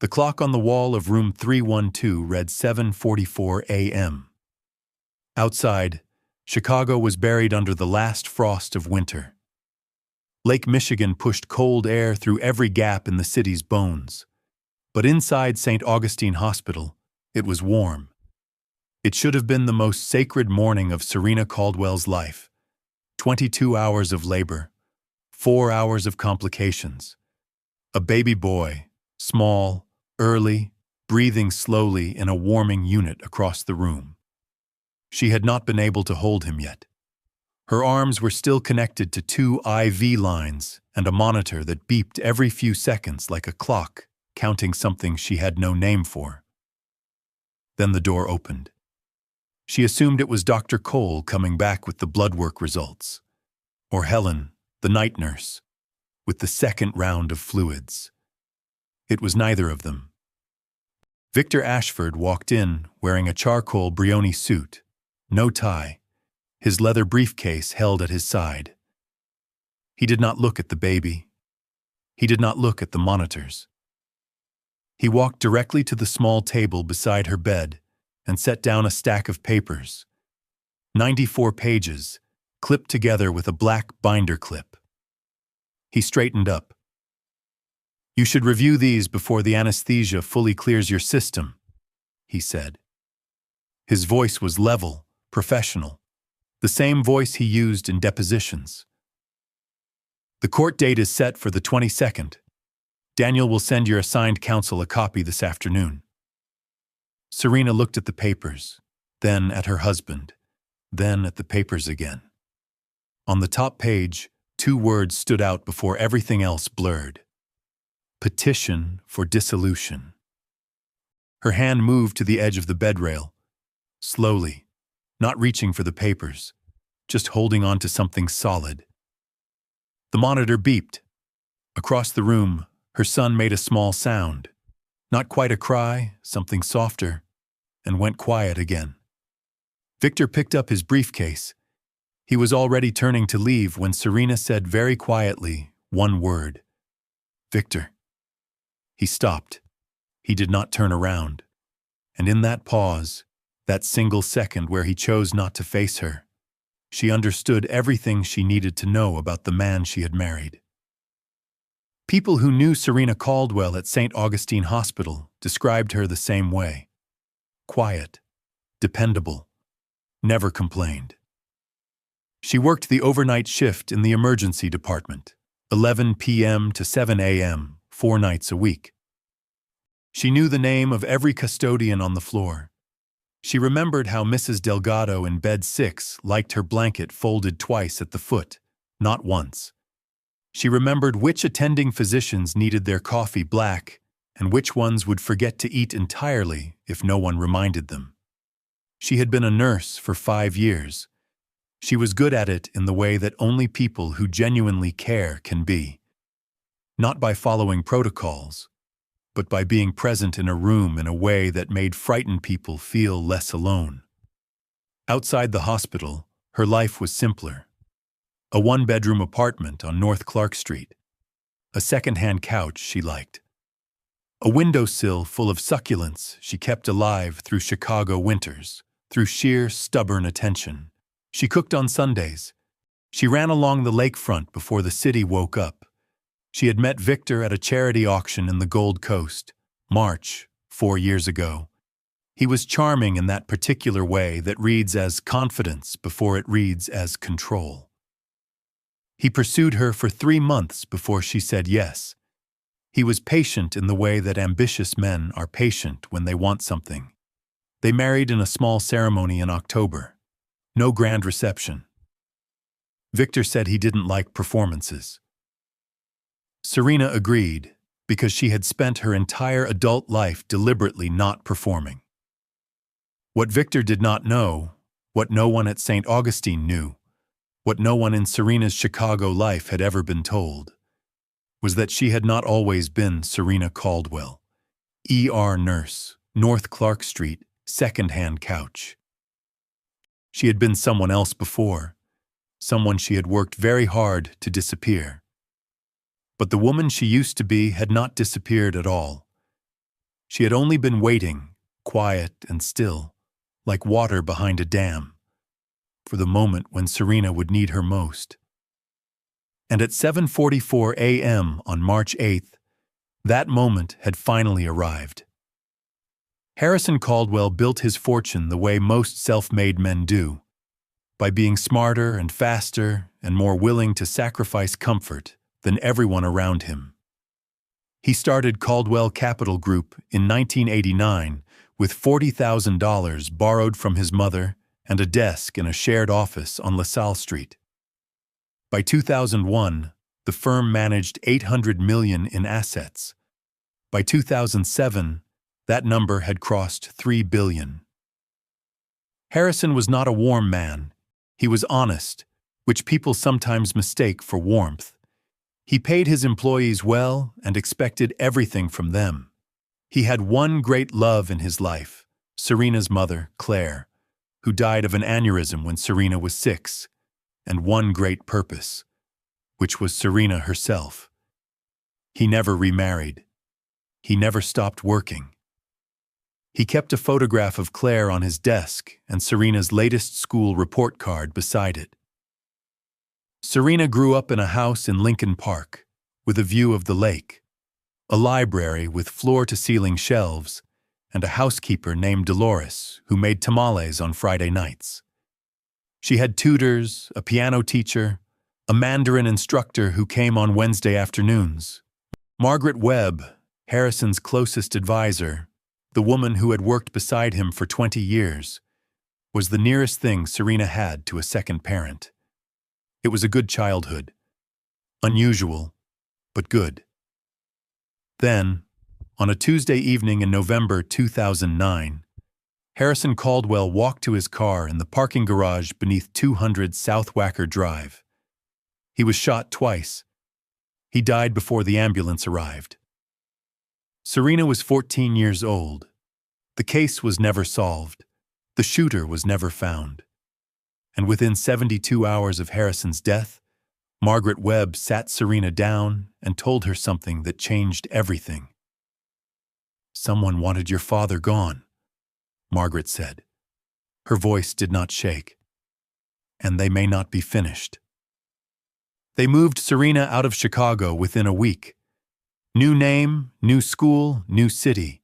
The clock on the wall of room 312 read 7:44 a.m. Outside, Chicago was buried under the last frost of winter. Lake Michigan pushed cold air through every gap in the city's bones. But inside St. Augustine Hospital, it was warm. It should have been the most sacred morning of Serena Caldwell's life. 22 hours of labor, 4 hours of complications. A baby boy, small, early, breathing slowly in a warming unit across the room. She had not been able to hold him yet. Her arms were still connected to 2 IV lines and a monitor that beeped every few seconds like a clock, counting something she had no name for. Then the door opened. She assumed it was Dr. Cole coming back with the blood work results, or Helen, the night nurse, with the second round of fluids. It was neither of them. Victor Ashford walked in wearing a charcoal Brioni suit, no tie, his leather briefcase held at his side. He did not look at the baby. He did not look at the monitors. He walked directly to the small table beside her bed and set down a stack of papers. 94 pages, clipped together with a black binder clip. He straightened up. "You should review these before the anesthesia fully clears your system," he said. His voice was level, professional, the same voice he used in depositions. "The court date is set for the 22nd. Daniel will send your assigned counsel a copy this afternoon." Serena looked at the papers, then at her husband, then at the papers again. On the top page, 2 words stood out before everything else blurred. Petition for dissolution. Her hand moved to the edge of the bed rail, slowly, not reaching for the papers, just holding on to something solid. The monitor beeped. Across the room, her son made a small sound, not quite a cry, something softer, and went quiet again. Victor picked up his briefcase. He was already turning to leave when Serena said very quietly one word. "Victor." He stopped. He did not turn around. And in that pause, that single second where he chose not to face her, she understood everything she needed to know about the man she had married. People who knew Serena Caldwell at St. Augustine Hospital described her the same way. Quiet, dependable, never complained. She worked the overnight shift in the emergency department, 11 p.m. to 7 a.m., 4 nights a week. She knew the name of every custodian on the floor. She remembered how Mrs. Delgado in bed 6 liked her blanket folded twice at the foot, not once. She remembered which attending physicians needed their coffee black and which ones would forget to eat entirely if no one reminded them. She had been a nurse for 5 years. She was good at it in the way that only people who genuinely care can be. Not by following protocols, but by being present in a room in a way that made frightened people feel less alone. Outside the hospital, her life was simpler. A 1-bedroom apartment on North Clark Street. A second-hand couch she liked. A windowsill full of succulents she kept alive through Chicago winters, through sheer stubborn attention. She cooked on Sundays. She ran along the lakefront before the city woke up. She had met Victor at a charity auction in the Gold Coast, March, 4 years ago. He was charming in that particular way that reads as confidence before it reads as control. He pursued her for 3 months before she said yes. He was patient in the way that ambitious men are patient when they want something. They married in a small ceremony in October. No grand reception. Victor said he didn't like performances. Serena agreed, because she had spent her entire adult life deliberately not performing. What Victor did not know, what no one at St. Augustine knew, what no one in Serena's Chicago life had ever been told, was that she had not always been Serena Caldwell, ER nurse, North Clark Street, second-hand couch. She had been someone else before, someone she had worked very hard to disappear. But the woman she used to be had not disappeared at all. She had only been waiting, quiet and still, like water behind a dam, for the moment when Serena would need her most. And at 7:44 a.m. on March 8th, that moment had finally arrived. Harrison Caldwell built his fortune the way most self-made men do, by being smarter and faster and more willing to sacrifice comfort than everyone around him. He started Caldwell Capital Group in 1989 with $40,000 borrowed from his mother and a desk in a shared office on LaSalle Street. By 2001, the firm managed $800 million in assets. By 2007, that number had crossed $3 billion. Harrison was not a warm man. He was honest, which people sometimes mistake for warmth. He paid his employees well and expected everything from them. He had one great love in his life, Serena's mother, Claire, who died of an aneurysm when Serena was 6, and one great purpose, which was Serena herself. He never remarried. He never stopped working. He kept a photograph of Claire on his desk and Serena's latest school report card beside it. Serena grew up in a house in Lincoln Park, with a view of the lake, a library with floor-to-ceiling shelves, and a housekeeper named Dolores who made tamales on Friday nights. She had tutors, a piano teacher, a Mandarin instructor who came on Wednesday afternoons. Margaret Webb, Harrison's closest advisor, the woman who had worked beside him for 20 years, was the nearest thing Serena had to a second parent. It was a good childhood. Unusual, but good. Then, on a Tuesday evening in November 2009, Harrison Caldwell walked to his car in the parking garage beneath 200 South Wacker Drive. He was shot twice. He died before the ambulance arrived. Serena was 14 years old. The case was never solved. The shooter was never found. And within 72 hours of Harrison's death, Margaret Webb sat Serena down and told her something that changed everything. "Someone wanted your father gone," Margaret said. Her voice did not shake. "And they may not be finished." They moved Serena out of Chicago within a week. New name, new school, new city.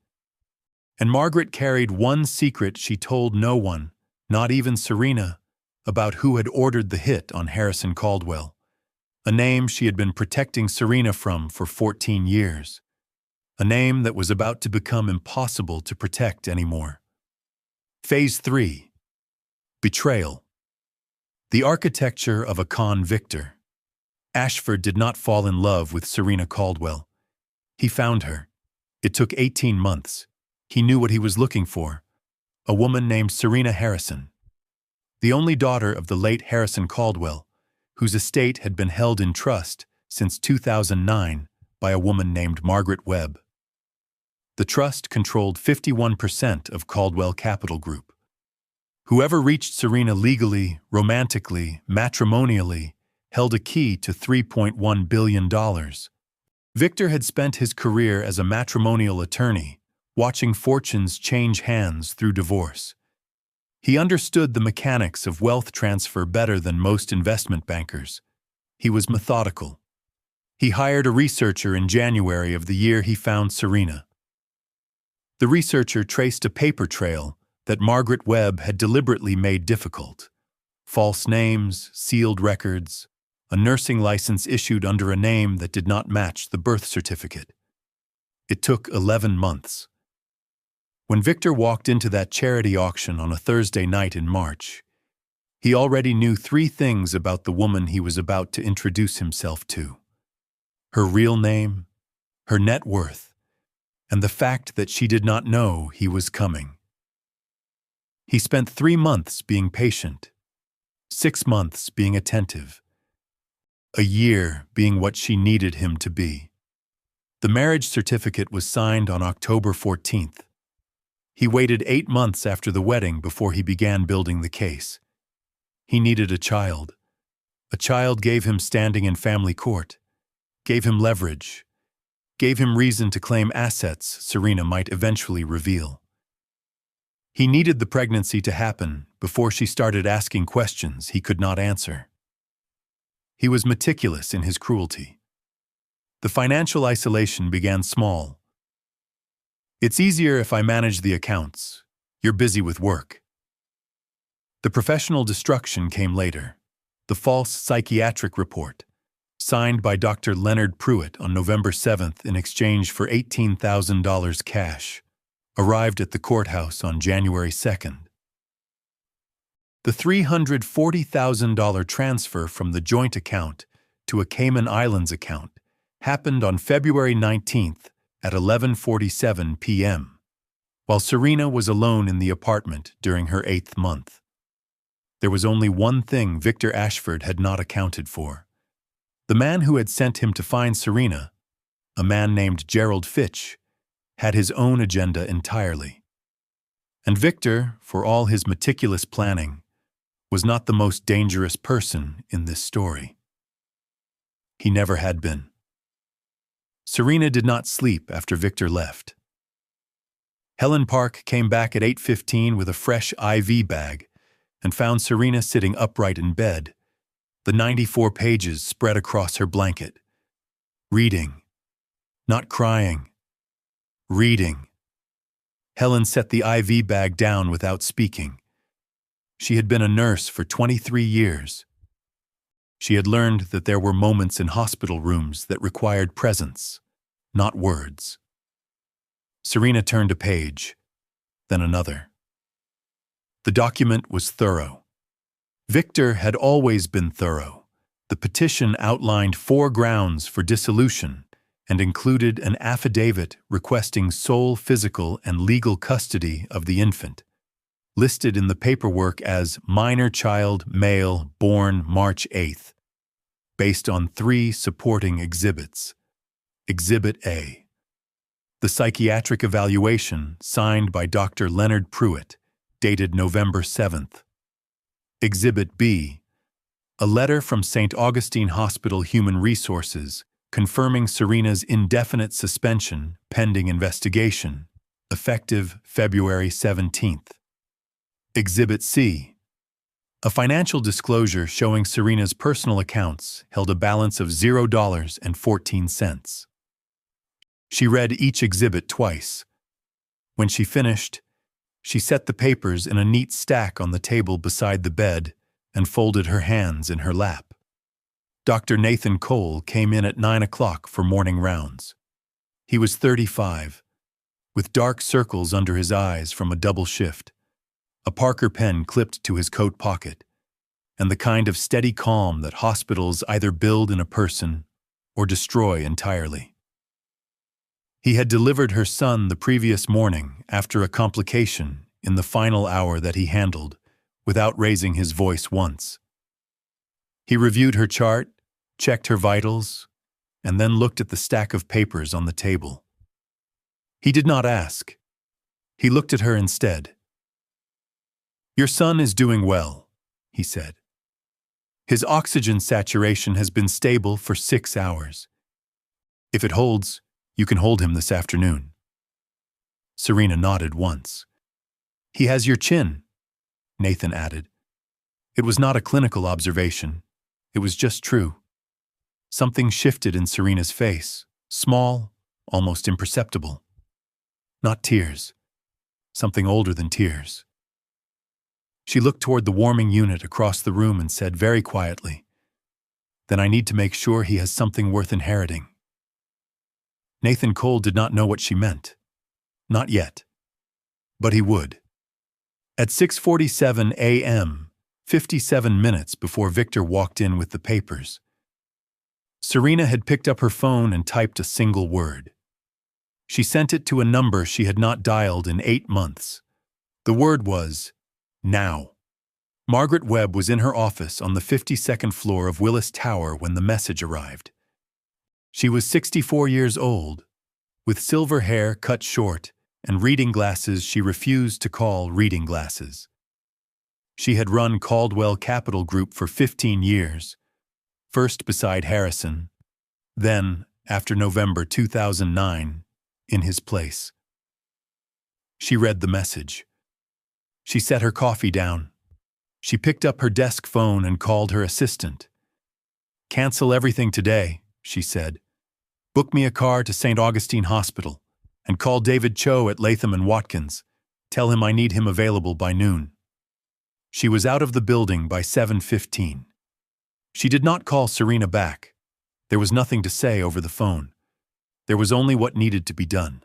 And Margaret carried one secret she told no one, not even Serena, about who had ordered the hit on Harrison Caldwell, a name she had been protecting Serena from for 14 years, a name that was about to become impossible to protect anymore. Phase 3. Betrayal. The architecture of a con victor. Ashford did not fall in love with Serena Caldwell. He found her. It took 18 months. He knew what he was looking for, a woman named Serena Harrison, the only daughter of the late Harrison Caldwell, whose estate had been held in trust since 2009 by a woman named Margaret Webb. The trust controlled 51% of Caldwell Capital Group. Whoever reached Serena legally, romantically, matrimonially, held a key to $3.1 billion. Victor had spent his career as a matrimonial attorney, watching fortunes change hands through divorce. He understood the mechanics of wealth transfer better than most investment bankers. He was methodical. He hired a researcher in January of the year he found Serena. The researcher traced a paper trail that Margaret Webb had deliberately made difficult. False names, sealed records, a nursing license issued under a name that did not match the birth certificate. It took 11 months. When Victor walked into that charity auction on a Thursday night in March, he already knew 3 things about the woman he was about to introduce himself to: her real name, her net worth, and the fact that she did not know he was coming. He spent 3 months being patient, 6 months being attentive, a year being what she needed him to be. The marriage certificate was signed on October 14th. He waited 8 months after the wedding before he began building the case. He needed a child. A child gave him standing in family court, gave him leverage, gave him reason to claim assets Serena might eventually reveal. He needed the pregnancy to happen before she started asking questions he could not answer. He was meticulous in his cruelty. The financial isolation began small. "It's easier if I manage the accounts. You're busy with work." The professional destruction came later. The false psychiatric report, signed by Dr. Leonard Pruitt on November 7th in exchange for $18,000 cash, arrived at the courthouse on January 2nd. The $340,000 transfer from the joint account to a Cayman Islands account happened on February 19th at 11:47 p.m., while Serena was alone in the apartment during her 8th month. There was only one thing Victor Ashford had not accounted for. The man who had sent him to find Serena, a man named Gerald Fitch, had his own agenda entirely. And Victor, for all his meticulous planning, was not the most dangerous person in this story. He never had been. Serena did not sleep after Victor left. Helen Park came back at 8:15 with a fresh IV bag and found Serena sitting upright in bed, the 94 pages spread across her blanket. Reading. Not crying. Reading. Helen set the IV bag down without speaking. She had been a nurse for 23 years. She had learned that there were moments in hospital rooms that required presence, not words. Serena turned a page, then another. The document was thorough. Victor had always been thorough. The petition outlined 4 grounds for dissolution and included an affidavit requesting sole physical and legal custody of the infant, listed in the paperwork as minor child, male, born March 8th, based on 3 supporting exhibits. Exhibit A. The psychiatric evaluation signed by Dr. Leonard Pruitt, dated November 7th. Exhibit B. A letter from St. Augustine Hospital Human Resources confirming Serena's indefinite suspension pending investigation, effective February 17th. Exhibit C. A financial disclosure showing Serena's personal accounts held a balance of $0.14. She read each exhibit twice. When she finished, she set the papers in a neat stack on the table beside the bed and folded her hands in her lap. Dr. Nathan Cole came in at 9 o'clock for morning rounds. He was 35, with dark circles under his eyes from a double shift, a Parker pen clipped to his coat pocket, and the kind of steady calm that hospitals either build in a person or destroy entirely. He had delivered her son the previous morning after a complication in the final hour that he handled, without raising his voice once. He reviewed her chart, checked her vitals, and then looked at the stack of papers on the table. He did not ask. He looked at her instead. "Your son is doing well," he said. "His oxygen saturation has been stable for 6 hours. If it holds, you can hold him this afternoon." Serena nodded once. "He has your chin," Nathan added. It was not a clinical observation. It was just true. Something shifted in Serena's face, small, almost imperceptible. Not tears. Something older than tears. She looked toward the warming unit across the room and said very quietly, "Then I need to make sure he has something worth inheriting." Nathan Cole did not know what she meant. Not yet. But he would. At 6:47 a.m., 57 minutes before Victor walked in with the papers, Serena had picked up her phone and typed a single word. She sent it to a number she had not dialed in 8 months. The word was, "Now." Margaret Webb was in her office on the 52nd floor of Willis Tower when the message arrived. She was 64 years old, with silver hair cut short and reading glasses she refused to call reading glasses. She had run Caldwell Capital Group for 15 years, first beside Harrison, then after November 2009, in his place. She read the message. She set her coffee down. She picked up her desk phone and called her assistant. "Cancel everything today," she said. "Book me a car to St. Augustine Hospital and call David Cho at Latham & Watkins. Tell him I need him available by noon." She was out of the building by 7:15. She did not call Serena back. There was nothing to say over the phone. There was only what needed to be done.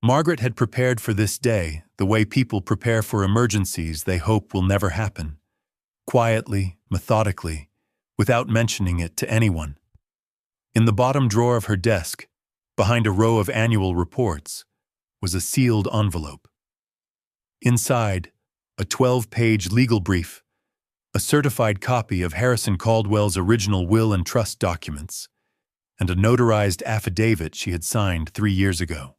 Margaret had prepared for this day the way people prepare for emergencies they hope will never happen. Quietly, methodically, without mentioning it to anyone. In the bottom drawer of her desk, behind a row of annual reports, was a sealed envelope. Inside, a 12-page legal brief, a certified copy of Harrison Caldwell's original will and trust documents, and a notarized affidavit she had signed 3 years ago.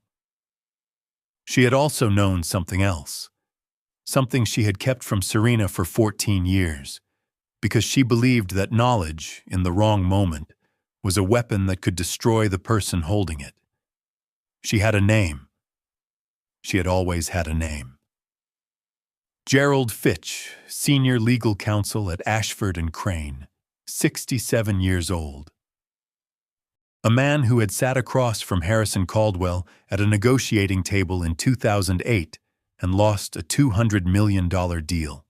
She had also known something else, something she had kept from Serena for 14 years, because she believed that knowledge, in the wrong moment, was a weapon that could destroy the person holding it. She had a name. She had always had a name. Gerald Fitch, senior legal counsel at Ashford and Crane, 67 years old. A man who had sat across from Harrison Caldwell at a negotiating table in 2008 and lost a $200 million deal.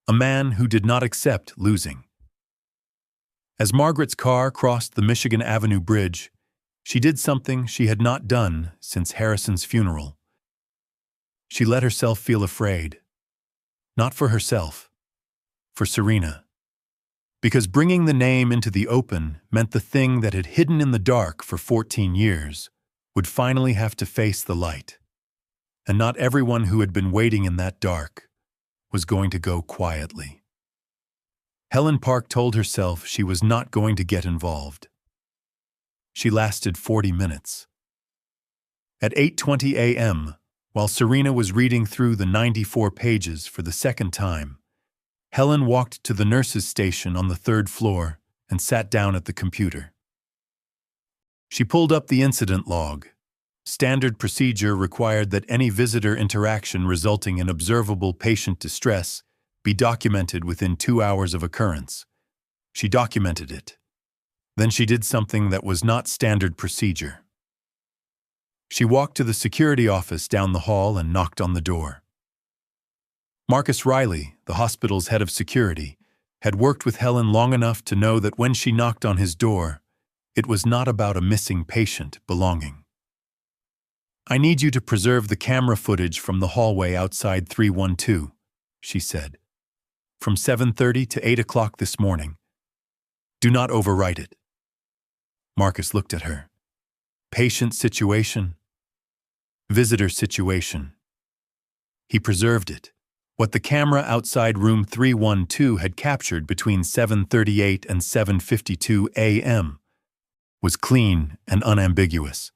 A man who did not accept losing. As Margaret's car crossed the Michigan Avenue Bridge, she did something she had not done since Harrison's funeral. She let herself feel afraid. Not for herself, for Serena. Because bringing the name into the open meant the thing that had hidden in the dark for 14 years would finally have to face the light. And not everyone who had been waiting in that dark was going to go quietly. Helen Park told herself she was not going to get involved. She lasted 40 minutes. At 8:20 a.m., while Serena was reading through the 94 pages for the second time, Helen walked to the nurse's station on the 3rd floor and sat down at the computer. She pulled up the incident log. Standard procedure required that any visitor interaction resulting in observable patient distress be documented within 2 hours of occurrence. She documented it. Then she did something that was not standard procedure. She walked to the security office down the hall and knocked on the door. Marcus Riley, the hospital's head of security, had worked with Helen long enough to know that when she knocked on his door, it was not about a missing patient belonging. "I need you to preserve the camera footage from the hallway outside 312, she said. "From 7:30 to 8 o'clock this morning. Do not overwrite it." Marcus looked at her. Patient situation. Visitor situation. He preserved it. What the camera outside room 312 had captured between 7:38 and 7:52 a.m. was clean and unambiguous.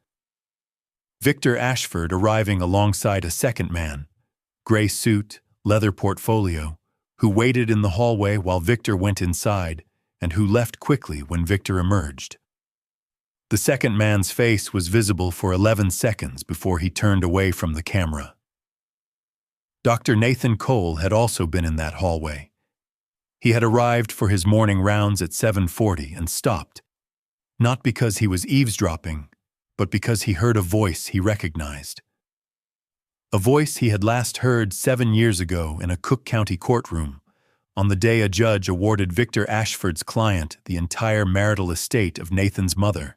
Victor Ashford arriving alongside a second man, gray suit, leather portfolio, who waited in the hallway while Victor went inside and who left quickly when Victor emerged. The second man's face was visible for 11 seconds before he turned away from the camera. Dr. Nathan Cole had also been in that hallway. He had arrived for his morning rounds at 7:40 and stopped, not because he was eavesdropping, but because he heard a voice he recognized. A voice he had last heard 7 years ago in a Cook County courtroom, on the day a judge awarded Victor Ashford's client the entire marital estate of Nathan's mother,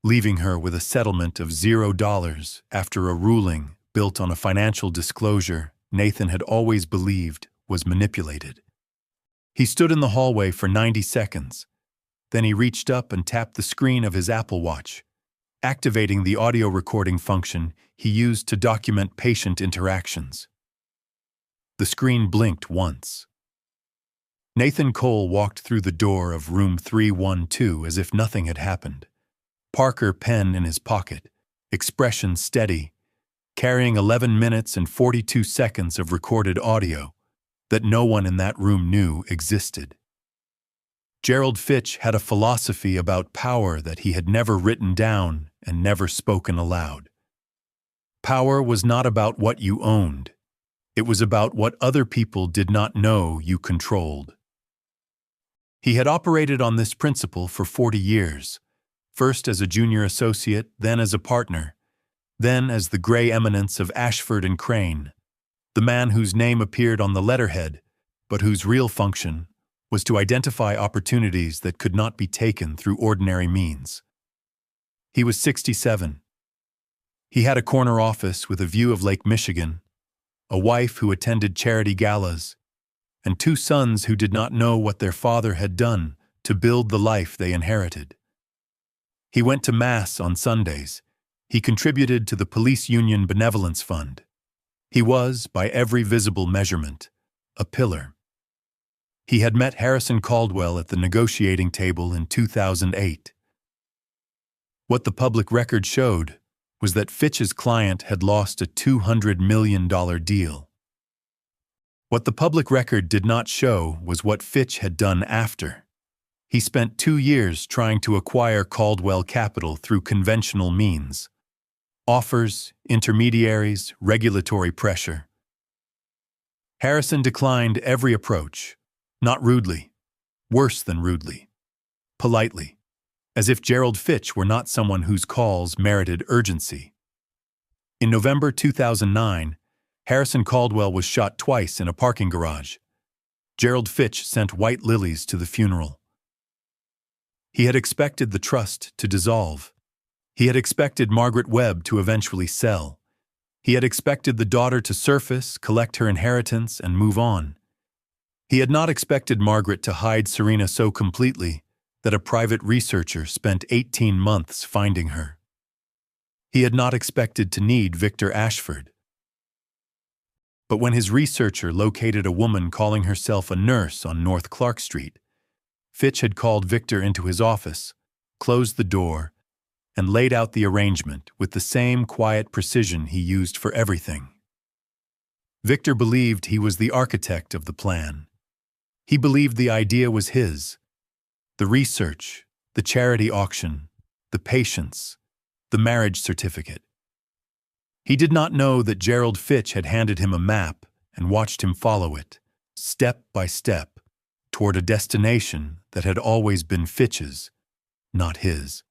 leaving her with a settlement of $0 after a ruling built on a financial disclosure Nathan had always believed was manipulated. He stood in the hallway for 90 seconds. Then he reached up and tapped the screen of his Apple Watch, activating the audio recording function he used to document patient interactions. The screen blinked once. Nathan Cole walked through the door of room 312 as if nothing had happened. Parker pen in his pocket, expression steady, carrying 11 minutes and 42 seconds of recorded audio that no one in that room knew existed. Gerald Fitch had a philosophy about power that he had never written down and never spoken aloud. Power was not about what you owned. It was about what other people did not know you controlled. He had operated on this principle for 40 years, first as a junior associate, then as a partner, then as the gray eminence of Ashford and Crane, the man whose name appeared on the letterhead, but whose real function was to identify opportunities that could not be taken through ordinary means. He was 67. He had a corner office with a view of Lake Michigan, a wife who attended charity galas, and two sons who did not know what their father had done to build the life they inherited. He went to Mass on Sundays. He contributed to the Police Union Benevolence Fund. He was, by every visible measurement, a pillar. He had met Harrison Caldwell at the negotiating table in 2008. What the public record showed was that Fitch's client had lost a $200 million deal. What the public record did not show was what Fitch had done after. He spent 2 years trying to acquire Caldwell capital through conventional means: offers, intermediaries, regulatory pressure. Harrison declined every approach, not rudely, worse than rudely, politely, as if Gerald Fitch were not someone whose calls merited urgency. In November 2009, Harrison Caldwell was shot twice in a parking garage. Gerald Fitch sent white lilies to the funeral. He had expected the trust to dissolve. He had expected Margaret Webb to eventually sell. He had expected the daughter to surface, collect her inheritance, and move on. He had not expected Margaret to hide Serena so completely that a private researcher spent 18 months finding her. He had not expected to need Victor Ashford. But when his researcher located a woman calling herself a nurse on North Clark Street, Fitch had called Victor into his office, closed the door, and laid out the arrangement with the same quiet precision he used for everything. Victor believed he was the architect of the plan. He believed the idea was his. The research, the charity auction, the patience, the marriage certificate. He did not know that Gerald Fitch had handed him a map and watched him follow it, step by step, toward a destination that had always been Fitch's, not his.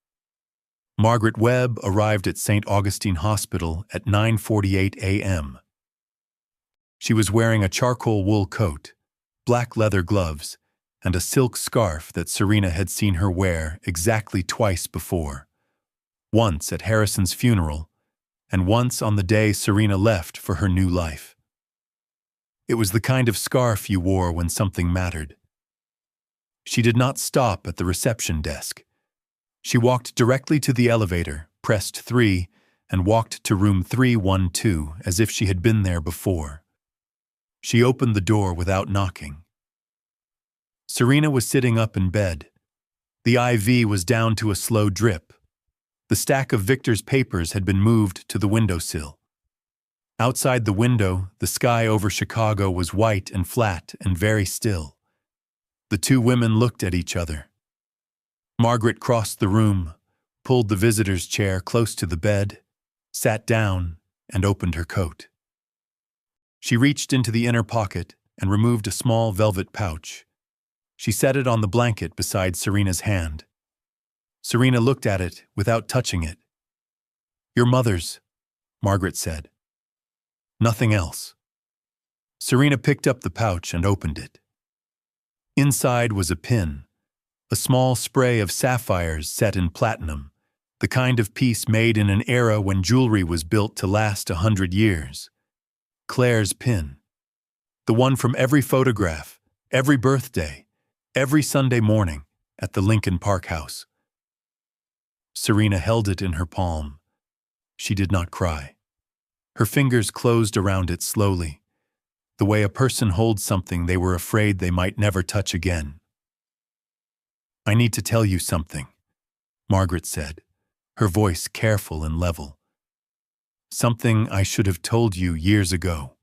Margaret Webb arrived at St. Augustine Hospital at 9:48 a.m. She was wearing a charcoal wool coat, black leather gloves, and a silk scarf that Serena had seen her wear exactly twice before, once at Harrison's funeral and once on the day Serena left for her new life. It was the kind of scarf you wore when something mattered. She did not stop at the reception desk. She walked directly to the elevator, pressed 3, and walked to room 312 as if she had been there before. She opened the door without knocking. Serena was sitting up in bed. The IV was down to a slow drip. The stack of Victor's papers had been moved to the windowsill. Outside the window, the sky over Chicago was white and flat and very still. The two women looked at each other. Margaret crossed the room, pulled the visitor's chair close to the bed, sat down, and opened her coat. She reached into the inner pocket and removed a small velvet pouch. She set it on the blanket beside Serena's hand. Serena looked at it without touching it. "Your mother's," Margaret said. "Nothing else." Serena picked up the pouch and opened it. Inside was a pin, a small spray of sapphires set in platinum, the kind of piece made in an era when jewelry was built to last 100 years. Claire's pin. The one from every photograph, every birthday, every Sunday morning at the Lincoln Park house. Serena held it in her palm. She did not cry. Her fingers closed around it slowly, the way a person holds something they were afraid they might never touch again. "I need to tell you something," Margaret said, her voice careful and level. "Something I should have told you years ago.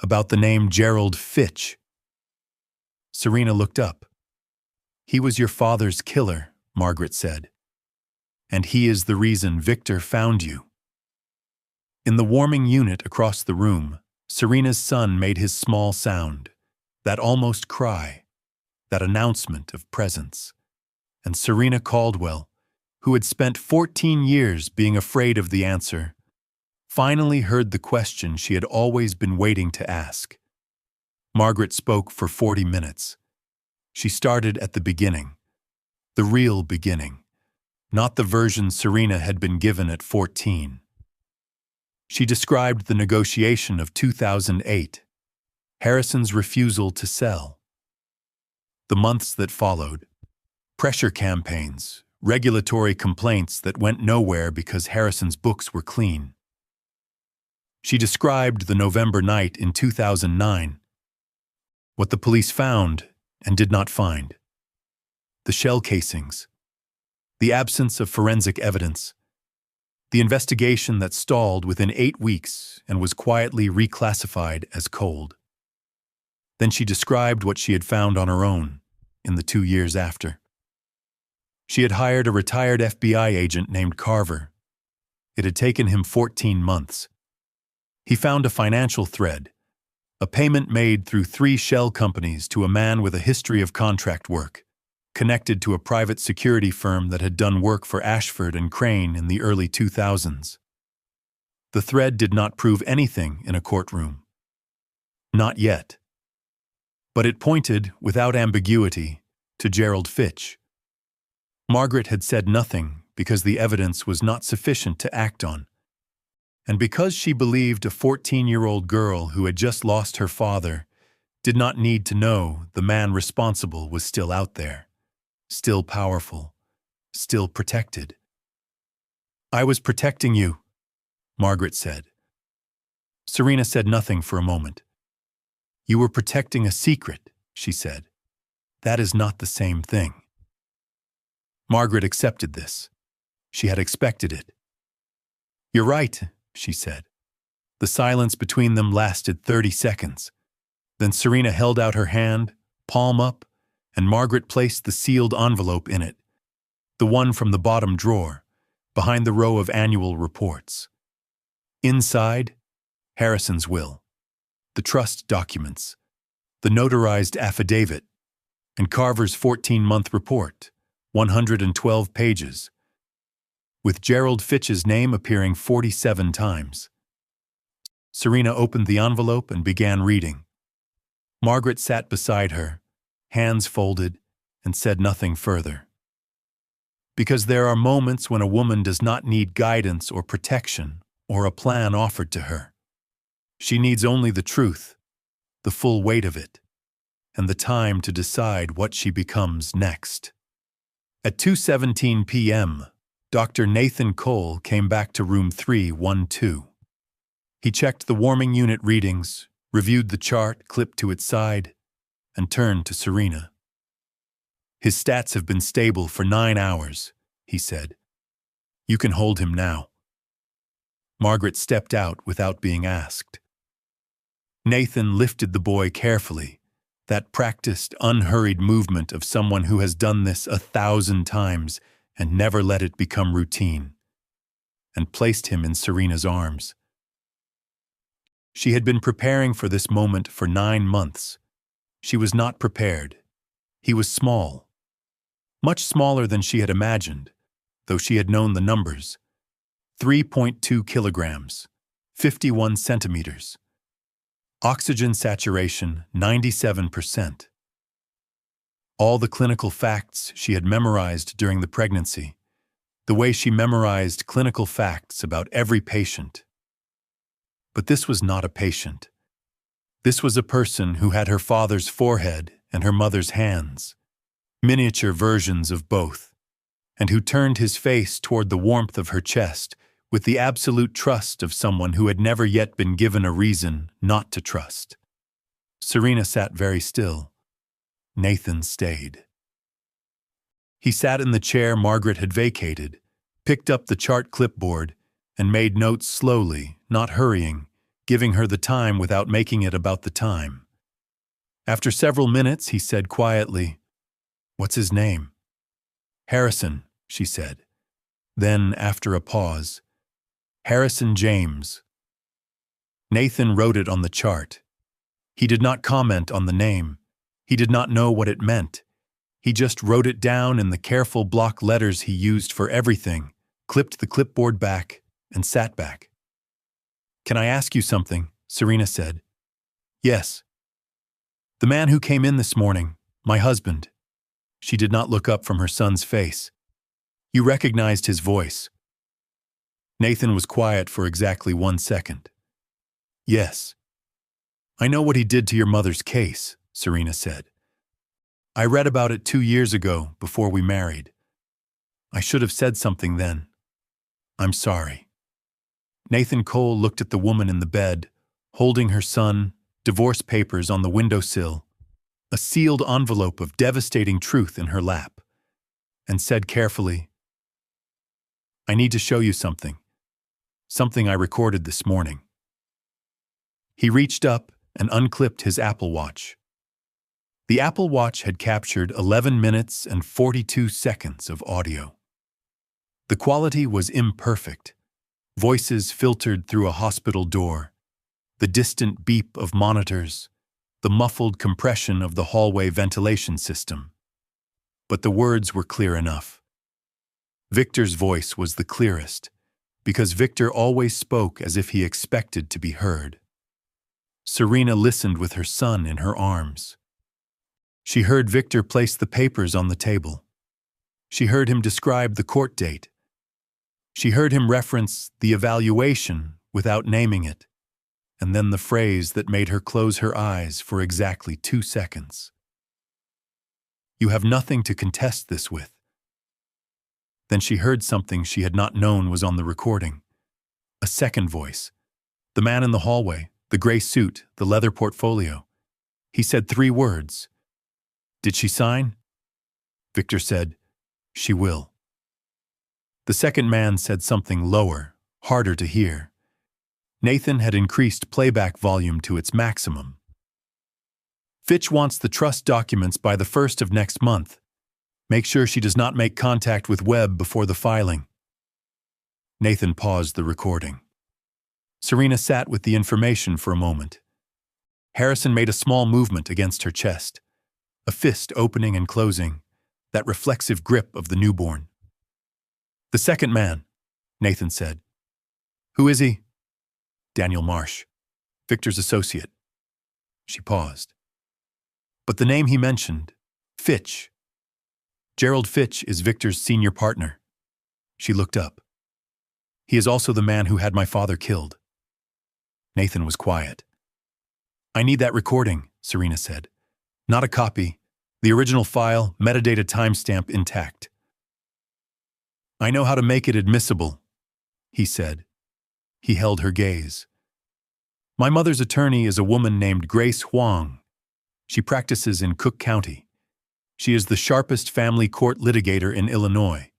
About the name Gerald Fitch." Serena looked up. He was your father's killer, Margaret said. And he is the reason Victor found you. In the warming unit across the room, Serena's son made his small sound, that almost cry, that announcement of presence. And Serena Caldwell, who had spent 14 years being afraid of the answer, finally heard the question she had always been waiting to ask. Margaret spoke for 40 minutes. She started at the beginning, the real beginning, not the version Serena had been given at 14. She described the negotiation of 2008, Harrison's refusal to sell. The months that followed, pressure campaigns, regulatory complaints that went nowhere because Harrison's books were clean. She described the November night in 2009, what the police found and did not find. The shell casings, the absence of forensic evidence, the investigation that stalled within 8 weeks and was quietly reclassified as cold. Then she described what she had found on her own in the 2 years after. She had hired a retired FBI agent named Carver. It had taken him 14 months. He found a financial thread, a payment made through 3 shell companies to a man with a history of contract work, connected to a private security firm that had done work for Ashford and Crane in the early 2000s. The thread did not prove anything in a courtroom. Not yet. But it pointed, without ambiguity, to Gerald Fitch. Margaret had said nothing because the evidence was not sufficient to act on, and because she believed a 14-year-old girl who had just lost her father did not need to know the man responsible was still out there, still powerful, still protected. "I was protecting you," Margaret said. Serena said nothing for a moment. "You were protecting a secret," she said. "That is not the same thing." Margaret accepted this. She had expected it. "You're right," she said. The silence between them lasted 30 seconds. Then Serena held out her hand, palm up, and Margaret placed the sealed envelope in it, the one from the bottom drawer, behind the row of annual reports. Inside, Harrison's will, the trust documents, the notarized affidavit, and Carver's 14-month report, 112 pages, with Gerald Fitch's name appearing 47 times. Serena opened the envelope and began reading. Margaret sat beside her, hands folded, and said nothing further. Because there are moments when a woman does not need guidance or protection or a plan offered to her. She needs only the truth, the full weight of it, and the time to decide what she becomes next. At 2:17 p.m., Dr. Nathan Cole came back to room 312. He checked the warming unit readings, reviewed the chart clipped to its side, and turned to Serena. "His stats have been stable for 9 hours," he said. "You can hold him now." Margaret stepped out without being asked. Nathan lifted the boy carefully, that practiced, unhurried movement of someone who has done this 1,000 times and never let it become routine, and placed him in Serena's arms. She had been preparing for this moment for 9 months. She was not prepared. He was small, much smaller than she had imagined, though she had known the numbers. 3.2 kilograms, 51 centimeters. Oxygen saturation, 97%. All the clinical facts she had memorized during the pregnancy, the way she memorized clinical facts about every patient. But this was not a patient. This was a person who had her father's forehead and her mother's hands, miniature versions of both, and who turned his face toward the warmth of her chest with the absolute trust of someone who had never yet been given a reason not to trust. Serena sat very still. Nathan stayed. He sat in the chair Margaret had vacated, picked up the chart clipboard, and made notes slowly, not hurrying, giving her the time without making it about the time. After several minutes, he said quietly, What's his name? Harrison, she said. Then, after a pause, Harrison James. Nathan wrote it on the chart. He did not comment on the name. He did not know what it meant. He just wrote it down in the careful block letters he used for everything, clipped the clipboard back, and sat back. "Can I ask you something?" Serena said. "Yes." "The man who came in this morning, my husband." She did not look up from her son's face. "You recognized his voice." Nathan was quiet for exactly 1 second. "Yes." "I know what he did to your mother's case," Serena said. "I read about it 2 years ago, before we married. I should have said something then. I'm sorry." Nathan Cole looked at the woman in the bed, holding her son, divorce papers on the windowsill, a sealed envelope of devastating truth in her lap, and said carefully, "I need to show you something. Something I recorded this morning." He reached up and unclipped his Apple Watch. The Apple Watch had captured 11 minutes and 42 seconds of audio. The quality was imperfect. Voices filtered through a hospital door, the distant beep of monitors, the muffled compression of the hallway ventilation system. But the words were clear enough. Victor's voice was the clearest, because Victor always spoke as if he expected to be heard. Serena listened with her son in her arms. She heard Victor place the papers on the table. She heard him describe the court date. She heard him reference the evaluation without naming it, and then the phrase that made her close her eyes for exactly 2 seconds. "You have nothing to contest this with." Then she heard something she had not known was on the recording. A second voice. The man in the hallway, the gray suit, the leather portfolio. He said 3 words. "Did she sign?" Victor said, "She will." The second man said something lower, harder to hear. Nathan had increased playback volume to its maximum. "Fitch wants the trust documents by the 1st of next month. Make sure she does not make contact with Webb before the filing." Nathan paused the recording. Serena sat with the information for a moment. Harrison made a small movement against her chest, a fist opening and closing, that reflexive grip of the newborn. "The second man," Nathan said. "Who is he?" "Daniel Marsh, Victor's associate." She paused. "But the name he mentioned, Fitch. Gerald Fitch is Victor's senior partner." She looked up. "He is also the man who had my father killed." Nathan was quiet. "I need that recording," Serena said. "Not a copy. The original file, metadata timestamp intact." "I know how to make it admissible," he said. He held her gaze. "My mother's attorney is a woman named Grace Huang. She practices in Cook County. She is the sharpest family court litigator in Illinois,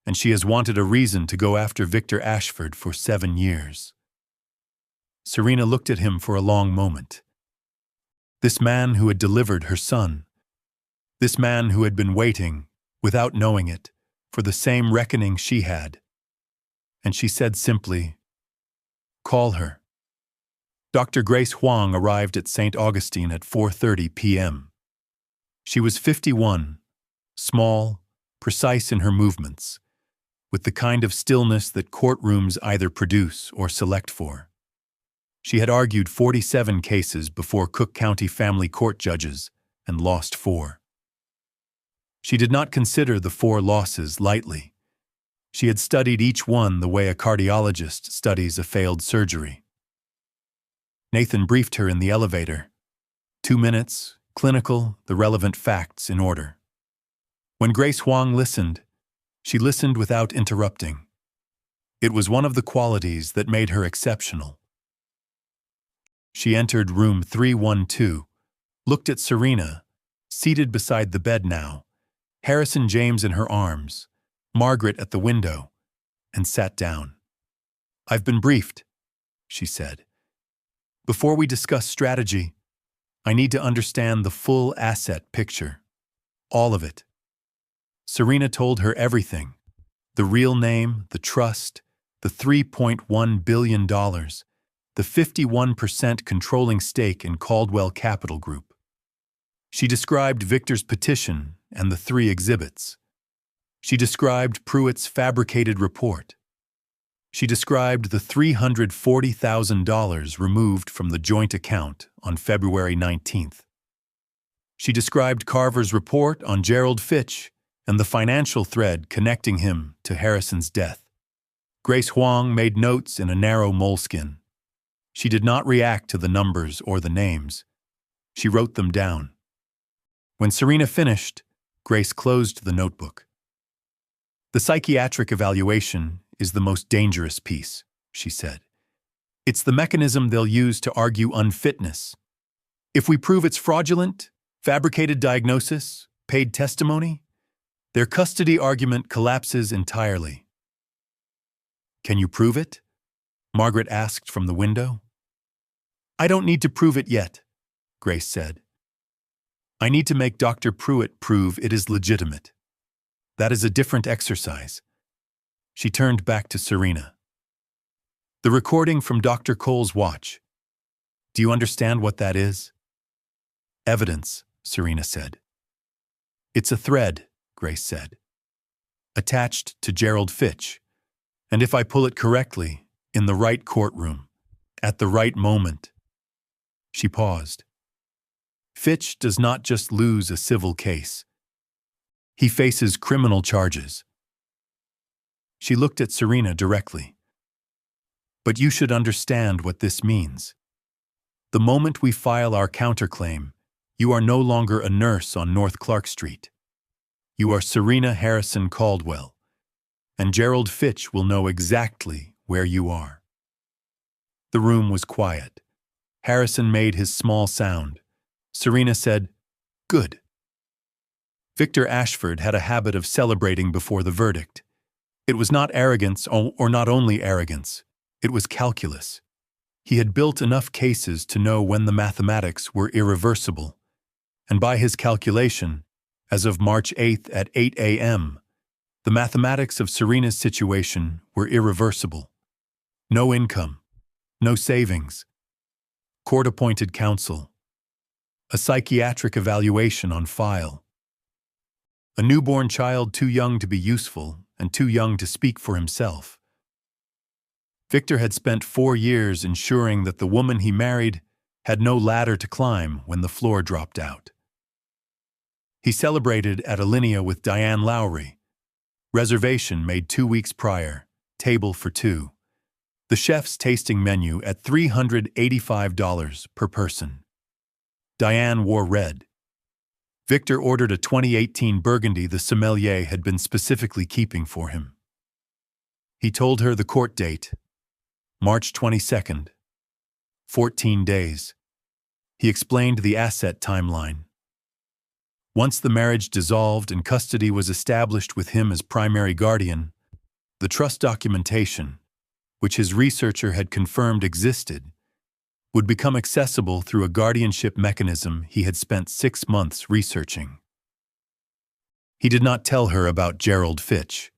and she has wanted a reason to go after Victor Ashford for 7 years." Serena looked at him for a long moment. This man who had delivered her son. This man who had been waiting, without knowing it, for the same reckoning she had. And she said simply, "Call her." Dr. Grace Huang arrived at St. Augustine at 4:30 p.m. She was 51, small, precise in her movements, with the kind of stillness that courtrooms either produce or select for. She had argued 47 cases before Cook County family court judges and lost 4. She did not consider the 4 losses lightly. She had studied each one the way a cardiologist studies a failed surgery. Nathan briefed her in the elevator. 2 minutes, clinical, the relevant facts in order. When Grace Huang listened, she listened without interrupting. It was one of the qualities that made her exceptional. She entered room 312, looked at Serena, seated beside the bed now, Harrison James in her arms, Margaret at the window, and sat down. "I've been briefed," she said. "Before we discuss strategy, I need to understand the full asset picture. All of it. Serena told her everything: the real name, the trust, the $3.1 billion, the 51% controlling stake in Caldwell Capital Group. She described Victor's petition and the 3 exhibits. She described Pruitt's fabricated report. She described the $340,000 removed from the joint account on February 19th. She described Carver's report on Gerald Fitch and the financial thread connecting him to Harrison's death. Grace Huang made notes in a narrow moleskin. She did not react to the numbers or the names. She wrote them down. When Serena finished, Grace closed the notebook. "The psychiatric evaluation is the most dangerous piece," she said. "It's the mechanism they'll use to argue unfitness. If we prove it's fraudulent, fabricated diagnosis, paid testimony, their custody argument collapses entirely." "Can you prove it?" Margaret asked from the window. "I don't need to prove it yet," Grace said. "I need to make Dr. Pruitt prove it is legitimate. That is a different exercise." She turned back to Serena. "The recording from Dr. Cole's watch. Do you understand what that is?" "Evidence," Serena said. "It's a thread," Grace said, "attached to Gerald Fitch. And if I pull it correctly, in the right courtroom, at the right moment." She paused. "Fitch does not just lose a civil case. He faces criminal charges." She looked at Serena directly. "But you should understand what this means. The moment we file our counterclaim, you are no longer a nurse on North Clark Street. You are Serena Harrison Caldwell, and Gerald Fitch will know exactly where you are." The room was quiet. Harrison made his small sound. Serena said, "Good." Victor Ashford had a habit of celebrating before the verdict. It was not arrogance, or not only arrogance, it was calculus. He had built enough cases to know when the mathematics were irreversible, and by his calculation, as of March 8th at 8 a.m., the mathematics of Serena's situation were irreversible. No income, no savings, court-appointed counsel, a psychiatric evaluation on file, a newborn child too young to be useful and too young to speak for himself. Victor had spent 4 years ensuring that the woman he married had no ladder to climb when the floor dropped out. He celebrated at Alinea with Diane Lowry. Reservation made 2 weeks prior, table for 2. The chef's tasting menu at $385 per person. Diane wore red. Victor ordered a 2018 Burgundy the sommelier had been specifically keeping for him. He told her the court date, March 22nd. 14 days. He explained the asset timeline. Once the marriage dissolved and custody was established with him as primary guardian, the trust documentation, which his researcher had confirmed existed, would become accessible through a guardianship mechanism he had spent 6 months researching. He did not tell her about Gerald Fitch.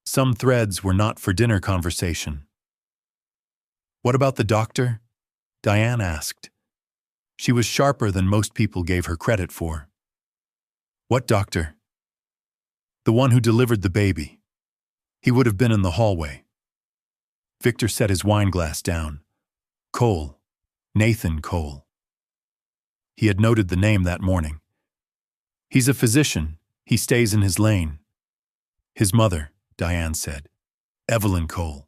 Some threads were not for dinner conversation. "What about the doctor?" Diane asked. She was sharper than most people gave her credit for. "What doctor?" "The one who delivered the baby. He would have been in the hallway." Victor set his wineglass down. "Cole. Nathan Cole." He had noted the name that morning. "He's a physician. He stays in his lane." "His mother," Diane said. "Evelyn Cole.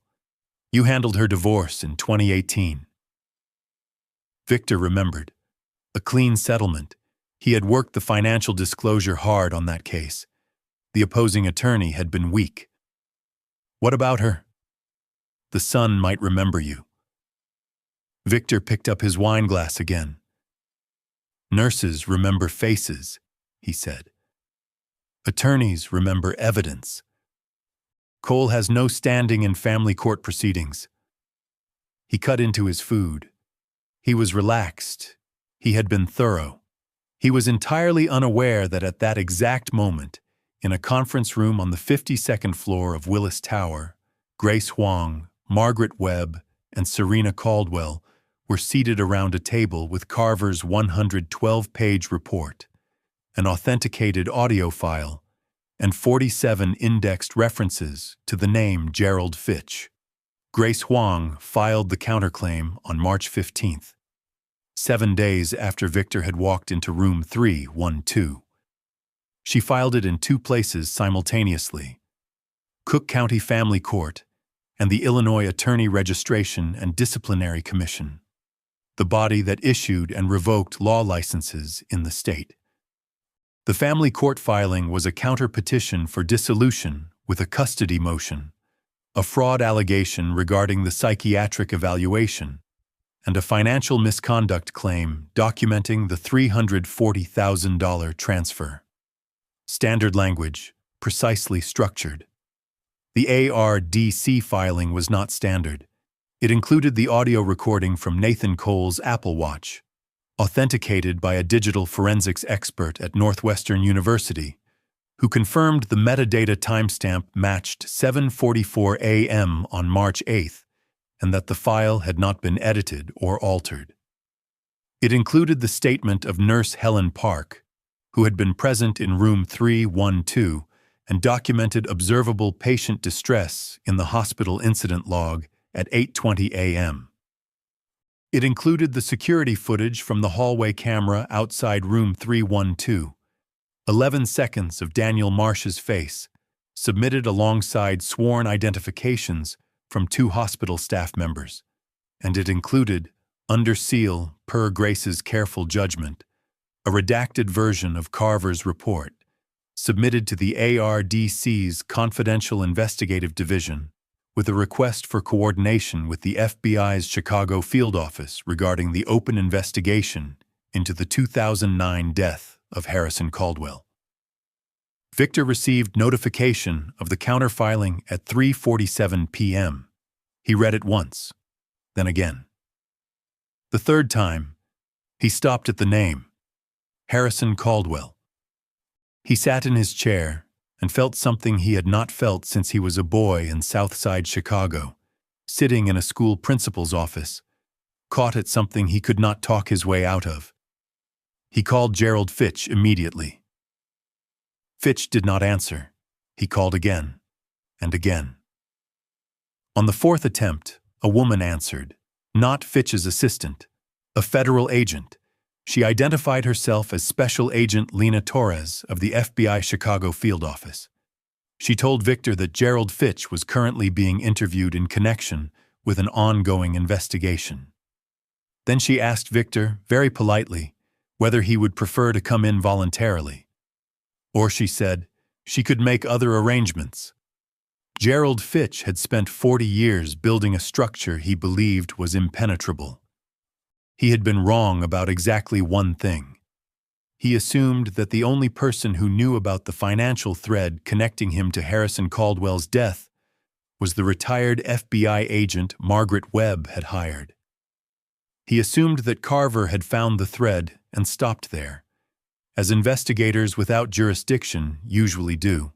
You handled her divorce in 2018. Victor remembered. A clean settlement. He had worked the financial disclosure hard on that case. The opposing attorney had been weak. "What about her?" "The son might remember you." Victor picked up his wineglass again. "Nurses remember faces," he said. "Attorneys remember evidence. Cole has no standing in family court proceedings." He cut into his food. He was relaxed. He had been thorough. He was entirely unaware that at that exact moment, In a conference room on the 52nd floor of Willis Tower, Grace Huang, Margaret Webb, and Serena Caldwell were seated around a table with Carver's 112-page report, an authenticated audio file, and 47 indexed references to the name Gerald Fitch. Grace Huang filed the counterclaim on March 15th, 7 days after Victor had walked into room 312. She filed it in 2 places simultaneously: Cook County Family Court and the Illinois Attorney Registration and Disciplinary Commission, the body that issued and revoked law licenses in the state. The family court filing was a counter-petition for dissolution with a custody motion, a fraud allegation regarding the psychiatric evaluation, and a financial misconduct claim documenting the $340,000 transfer. Standard language, precisely structured. The ARDC filing was not standard. It included the audio recording from Nathan Cole's Apple Watch, authenticated by a digital forensics expert at Northwestern University, who confirmed the metadata timestamp matched 7:44 a.m. on March 8th, and that the file had not been edited or altered. It included the statement of Nurse Helen Park, who had been present in room 312 and documented observable patient distress in the hospital incident log at 8:20 a.m. It included the security footage from the hallway camera outside room 312, 11 seconds of Daniel Marsh's face, submitted alongside sworn identifications from 2 hospital staff members, and it included, under seal per Grace's careful judgment, a redacted version of Carver's report, submitted to the ARDC's Confidential Investigative Division with a request for coordination with the FBI's Chicago field office regarding the open investigation into the 2009 death of Harrison Caldwell. Victor received notification of the counterfiling at 3:47 p.m. He read it once, then again. The third time, he stopped at the name, Harrison Caldwell. He sat in his chair and felt something he had not felt since he was a boy in Southside Chicago, sitting in a school principal's office, caught at something he could not talk his way out of. He called Gerald Fitch immediately. Fitch did not answer. He called again and again. On the 4th attempt, a woman answered, not Fitch's assistant, a federal agent. She identified herself as Special Agent Lena Torres of the FBI Chicago field office. She told Victor that Gerald Fitch was currently being interviewed in connection with an ongoing investigation. Then she asked Victor, very politely, whether he would prefer to come in voluntarily. Or, she said, she could make other arrangements. Gerald Fitch had spent 40 years building a structure he believed was impenetrable. He had been wrong about exactly one thing. He assumed that the only person who knew about the financial thread connecting him to Harrison Caldwell's death was the retired FBI agent Margaret Webb had hired. He assumed that Carver had found the thread and stopped there, as investigators without jurisdiction usually do.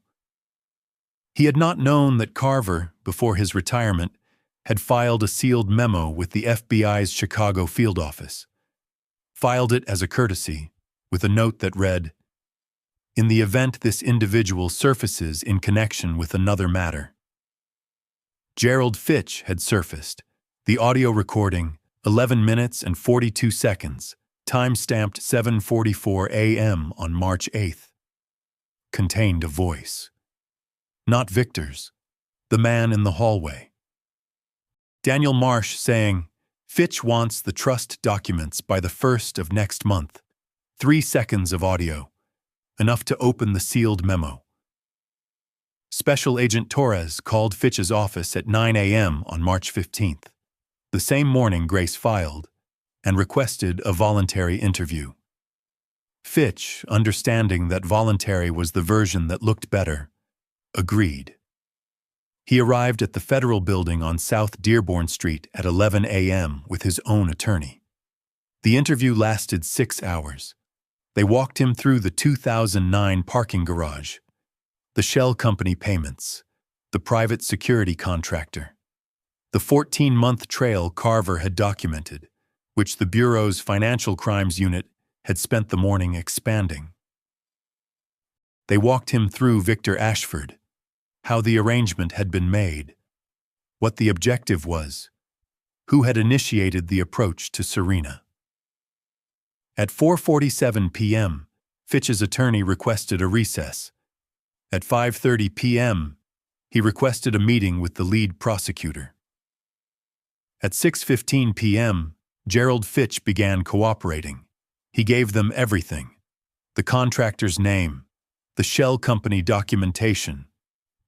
He had not known that Carver, before his retirement, had filed a sealed memo with the FBI's Chicago field office. Filed it as a courtesy, with a note that read, "In the event this individual surfaces in connection with another matter." Gerald Fitch had surfaced, the audio recording, 11 minutes and 42 seconds, time-stamped 7:44 a.m. on March 8th. Contained a voice. Not Victor's, the man in the hallway. Daniel Marsh saying, "Fitch wants the trust documents by the 1st of next month." 3 seconds of audio, enough to open the sealed memo. Special Agent Torres called Fitch's office at 9 a.m. on March 15th, the same morning Grace filed, and requested a voluntary interview. Fitch, understanding that voluntary was the version that looked better, agreed. He arrived at the federal building on South Dearborn Street at 11 a.m. with his own attorney. The interview lasted 6 hours. They walked him through the 2009 parking garage, the shell company payments, the private security contractor, the 14-month trail Carver had documented, which the Bureau's Financial Crimes Unit had spent the morning expanding. They walked him through Victor Ashford, how the arrangement had been made, what the objective was, who had initiated the approach to Serena. At 4:47 p.m., Fitch's attorney requested a recess. At 5:30 p.m., he requested a meeting with the lead prosecutor. At 6:15 p.m., Gerald Fitch began cooperating. He gave them everything: the contractor's name, the shell company documentation,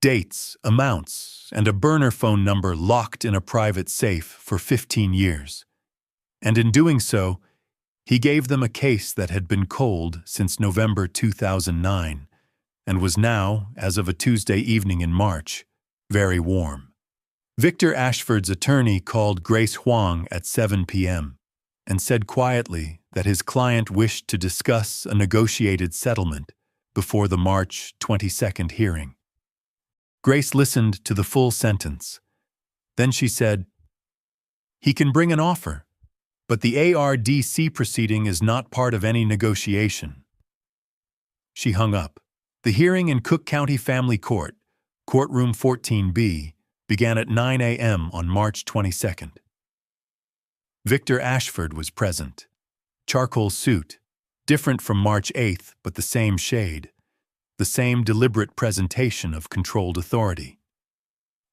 dates, amounts, and a burner phone number locked in a private safe for 15 years. And in doing so, he gave them a case that had been cold since November 2009 and was now, as of a Tuesday evening in March, very warm. Victor Ashford's attorney called Grace Huang at 7 p.m. and said quietly that his client wished to discuss a negotiated settlement before the March 22nd hearing. Grace listened to the full sentence. Then she said, "He can bring an offer, but the ARDC proceeding is not part of any negotiation." She hung up. The hearing in Cook County Family Court, Courtroom 14B, began at 9 a.m. on March 22nd. Victor Ashford was present. Charcoal suit, different from March 8th, but the same shade, the same deliberate presentation of controlled authority.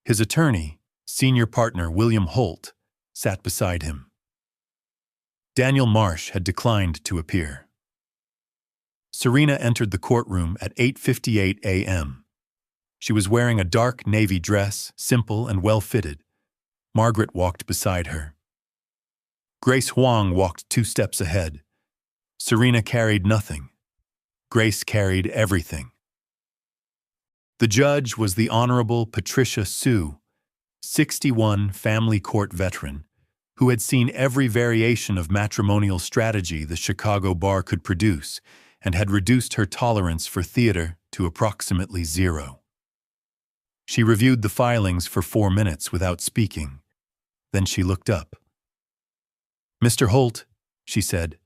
His attorney, senior partner William Holt, sat beside him. Daniel Marsh had declined to appear. Serena entered the courtroom at 8:58 a.m. She was wearing a dark navy dress, simple and well-fitted. Margaret walked beside her. Grace Huang walked 2 steps ahead. Serena carried nothing. Grace carried everything. The judge was the Honorable Patricia Sue, 61 family court veteran, who had seen every variation of matrimonial strategy the Chicago bar could produce and had reduced her tolerance for theater to approximately 0. She reviewed the filings for 4 minutes without speaking. Then she looked up. "Mr. Holt," she said,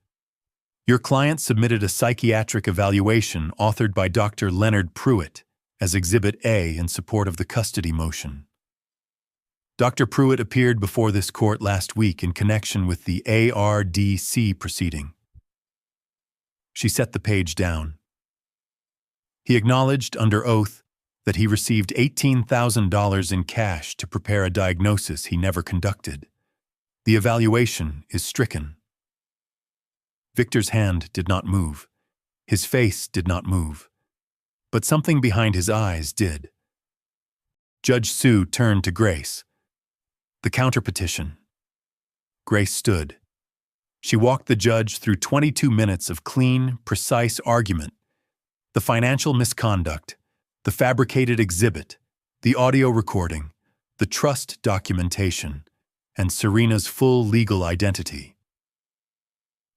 "your client submitted a psychiatric evaluation authored by Dr. Leonard Pruitt as Exhibit A in support of the custody motion. Dr. Pruitt appeared before this court last week in connection with the ARDC proceeding." She set the page down. "He acknowledged under oath that he received $18,000 in cash to prepare a diagnosis he never conducted. The evaluation is stricken." Victor's hand did not move. His face did not move. But something behind his eyes did. Judge Sue turned to Grace. "The counterpetition." Grace stood. She walked the judge through 22 minutes of clean, precise argument. The financial misconduct, the fabricated exhibit, the audio recording, the trust documentation, and Serena's full legal identity.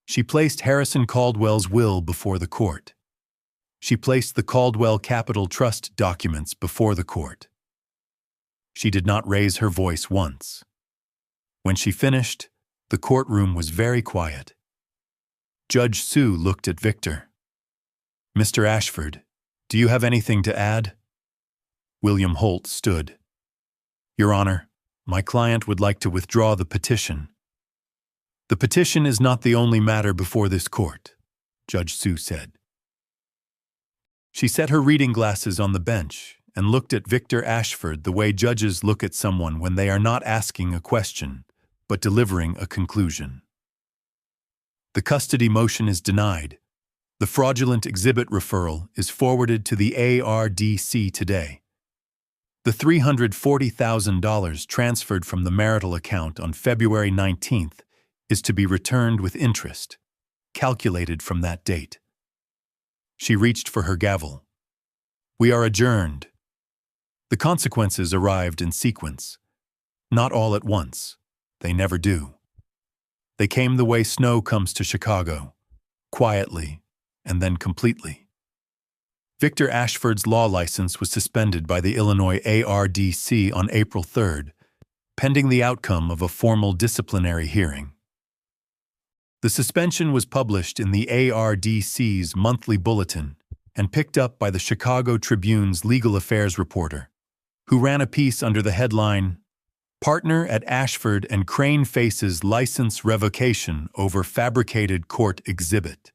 She placed Harrison Caldwell's will before the court. She placed the Caldwell Capital Trust documents before the court. She did not raise her voice once. When she finished, the courtroom was very quiet. Judge Sue looked at Victor. "Mr. Ashford, do you have anything to add?" William Holt stood. "Your Honor, my client would like to withdraw the petition." "The petition is not the only matter before this court," Judge Sue said. She set her reading glasses on the bench and looked at Victor Ashford the way judges look at someone when they are not asking a question, but delivering a conclusion. "The custody motion is denied. The fraudulent exhibit referral is forwarded to the ARDC today. The $340,000 transferred from the marital account on February 19th is to be returned with interest, calculated from that date." She reached for her gavel. "We are adjourned." The consequences arrived in sequence. Not all at once. They never do. They came the way snow comes to Chicago, quietly and then completely. Victor Ashford's law license was suspended by the Illinois ARDC on April 3rd, pending the outcome of a formal disciplinary hearing. The suspension was published in the ARDC's monthly bulletin and picked up by the Chicago Tribune's legal affairs reporter, who ran a piece under the headline, "Partner at Ashford and Crane Faces License Revocation Over Fabricated Court Exhibit."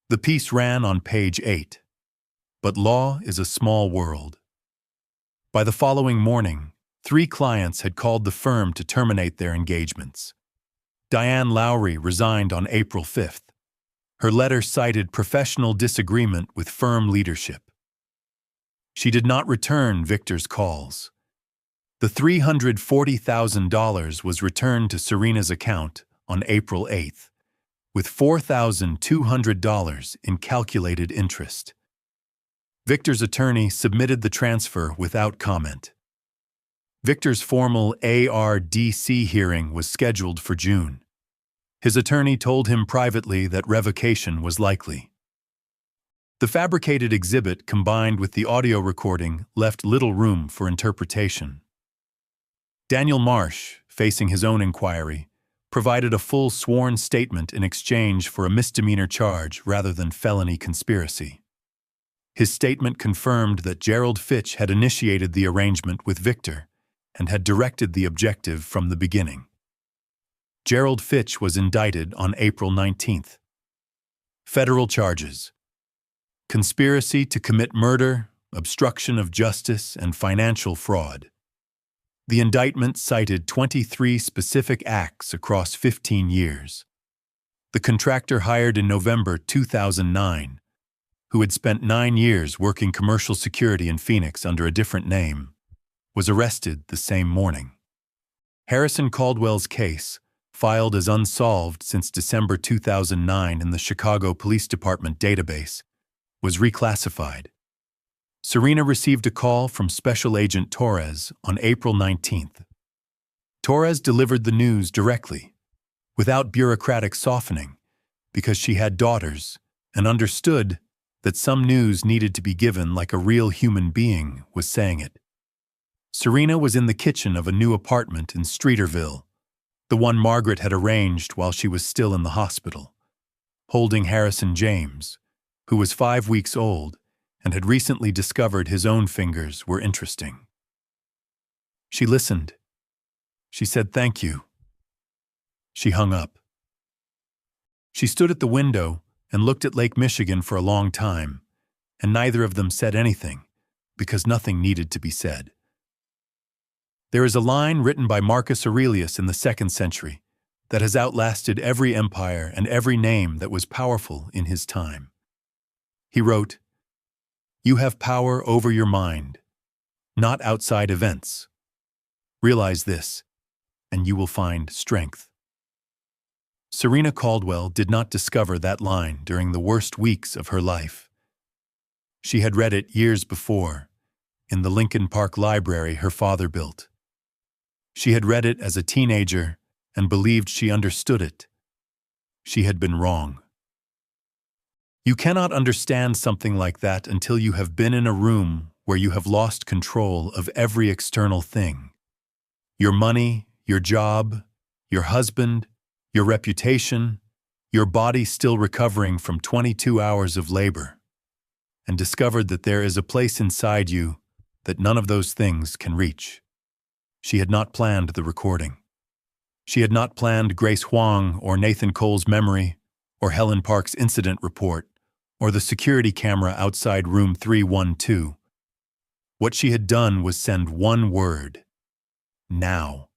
The piece ran on page 8. But law is a small world. By the following morning, 3 clients had called the firm to terminate their engagements. Diane Lowry resigned on April 5th. Her letter cited professional disagreement with firm leadership. She did not return Victor's calls. The $340,000 was returned to Serena's account on April 8th, with $4,200 in calculated interest. Victor's attorney submitted the transfer without comment. Victor's formal ARDC hearing was scheduled for June. His attorney told him privately that revocation was likely. The fabricated exhibit combined with the audio recording left little room for interpretation. Daniel Marsh, facing his own inquiry, provided a full sworn statement in exchange for a misdemeanor charge rather than felony conspiracy. His statement confirmed that Gerald Fitch had initiated the arrangement with Victor and had directed the objective from the beginning. Gerald Fitch was indicted on April 19th. Federal charges: conspiracy to commit murder, obstruction of justice, and financial fraud. The indictment cited 23 specific acts across 15 years. The contractor hired in November 2009, who had spent 9 years working commercial security in Phoenix under a different name, was arrested the same morning. Harrison Caldwell's case, filed as unsolved since December 2009 in the Chicago Police Department database, was reclassified. Serena received a call from Special Agent Torres on April 19th. Torres delivered the news directly, without bureaucratic softening, because she had daughters and understood that some news needed to be given like a real human being was saying it. Serena was in the kitchen of a new apartment in Streeterville, the one Margaret had arranged while she was still in the hospital, holding Harrison James, who was 5 weeks old and had recently discovered his own fingers were interesting. She listened. She said thank you. She hung up. She stood at the window and looked at Lake Michigan for a long time, and neither of them said anything, because nothing needed to be said. There is a line written by Marcus Aurelius in the 2nd century that has outlasted every empire and every name that was powerful in his time. He wrote, "You have power over your mind, not outside events. Realize this, and you will find strength." Serena Caldwell did not discover that line during the worst weeks of her life. She had read it years before, in the Lincoln Park Library her father built. She had read it as a teenager and believed she understood it. She had been wrong. You cannot understand something like that until you have been in a room where you have lost control of every external thing. Your money, your job, your husband, your reputation, your body still recovering from 22 hours of labor, and discovered that there is a place inside you that none of those things can reach. She had not planned the recording. She had not planned Grace Huang or Nathan Cole's memory, or Helen Park's incident report, or the security camera outside room 312. What she had done was send one word: now.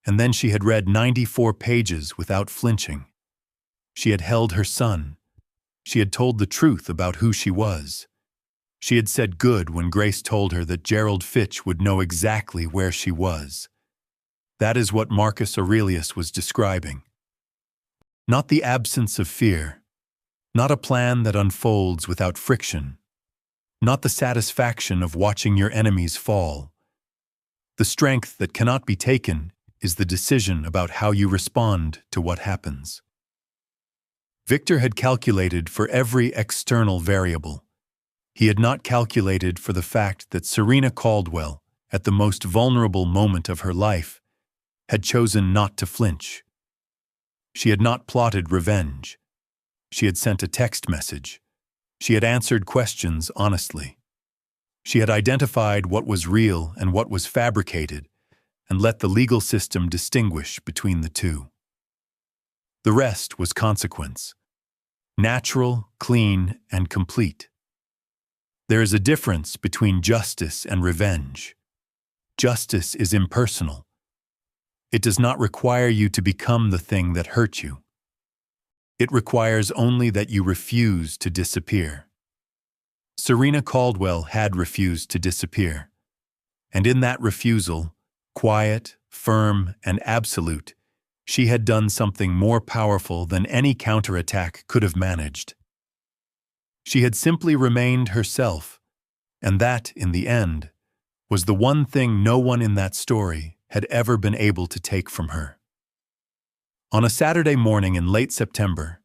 And then she had read 94 pages without flinching. She had held her son. She had told the truth about who she was. She had said good when Grace told her that Gerald Fitch would know exactly where she was. That is what Marcus Aurelius was describing. Not the absence of fear, not a plan that unfolds without friction, not the satisfaction of watching your enemies fall. The strength that cannot be taken is the decision about how you respond to what happens. Victor had calculated for every external variable, He had not calculated for the fact that Serena Caldwell, at the most vulnerable moment of her life, had chosen not to flinch. She had not plotted revenge. She had sent a text message. She had answered questions honestly. She had identified what was real and what was fabricated, and let the legal system distinguish between the two. The rest was consequence. Natural, clean, and complete. There is a difference between justice and revenge. Justice is impersonal. It does not require you to become the thing that hurt you. It requires only that you refuse to disappear. Serena Caldwell had refused to disappear. And in that refusal, quiet, firm, and absolute, she had done something more powerful than any counterattack could have managed. She had simply remained herself, and that, in the end, was the one thing no one in that story had ever been able to take from her. On a Saturday morning in late September,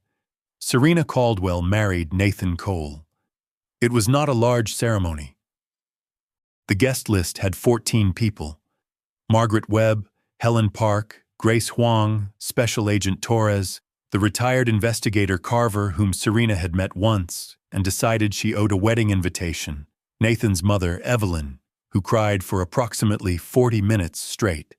Serena Caldwell married Nathan Cole. It was not a large ceremony. The guest list had 14 people: Margaret Webb, Helen Park, Grace Huang, Special Agent Torres, the retired investigator Carver, whom Serena had met once and decided she owed a wedding invitation, Nathan's mother, Evelyn, who cried for approximately 40 minutes straight,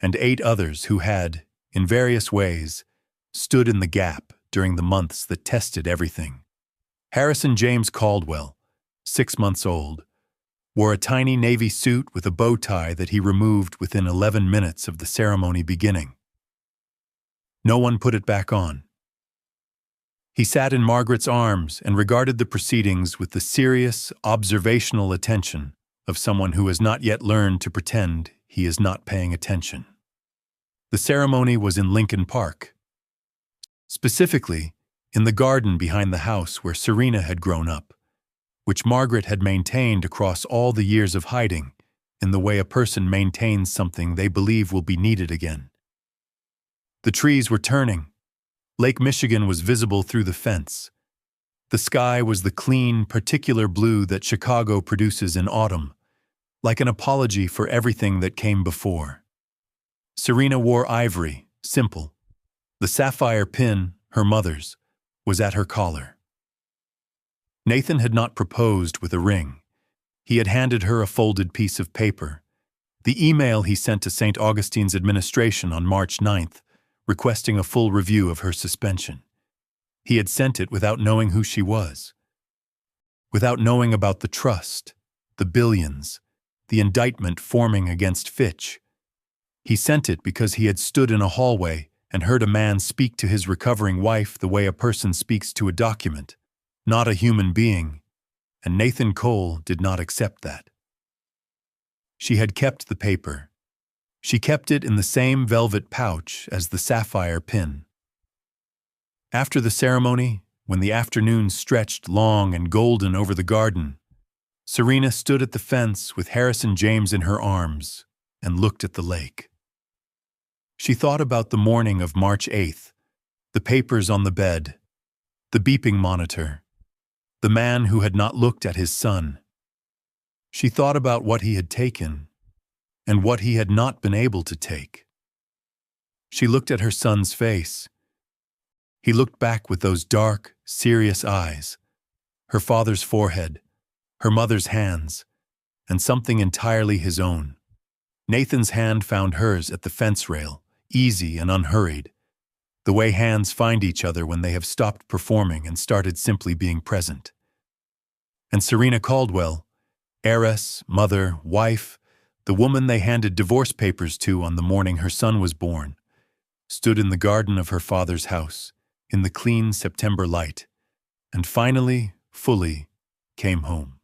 and 8 others who had, in various ways, stood in the gap during the months that tested everything. Harrison James Caldwell, 6 months old, wore a tiny navy suit with a bow tie that he removed within 11 minutes of the ceremony beginning. No one put it back on. He sat in Margaret's arms and regarded the proceedings with the serious, observational attention of someone who has not yet learned to pretend he is not paying attention. The ceremony was in Lincoln Park. Specifically, in the garden behind the house where Serena had grown up, which Margaret had maintained across all the years of hiding, in the way a person maintains something they believe will be needed again. The trees were turning. Lake Michigan was visible through the fence. The sky was the clean, particular blue that Chicago produces in autumn, like an apology for everything that came before. Serena wore ivory, simple. The sapphire pin, her mother's, was at her collar. Nathan had not proposed with a ring. He had handed her a folded piece of paper, the email he sent to St. Augustine's administration on March 9th, requesting a full review of her suspension. He had sent it without knowing who she was, without knowing about the trust, the billions, the indictment forming against Fitch. He sent it because he had stood in a hallway and heard a man speak to his recovering wife the way a person speaks to a document, not a human being, and Nathan Cole did not accept that. She had kept the paper. She kept it in the same velvet pouch as the sapphire pin. After the ceremony, when the afternoon stretched long and golden over the garden, Serena stood at the fence with Harrison James in her arms and looked at the lake. She thought about the morning of March 8th, the papers on the bed, the beeping monitor, the man who had not looked at his son. She thought about what he had taken and what he had not been able to take. She looked at her son's face. He looked back with those dark, serious eyes, her father's forehead, her mother's hands, and something entirely his own. Nathan's hand found hers at the fence rail, easy and unhurried, the way hands find each other when they have stopped performing and started simply being present. And Serena Caldwell, heiress, mother, wife, the woman they handed divorce papers to on the morning her son was born, stood in the garden of her father's house, in the clean September light, and finally, fully, came home.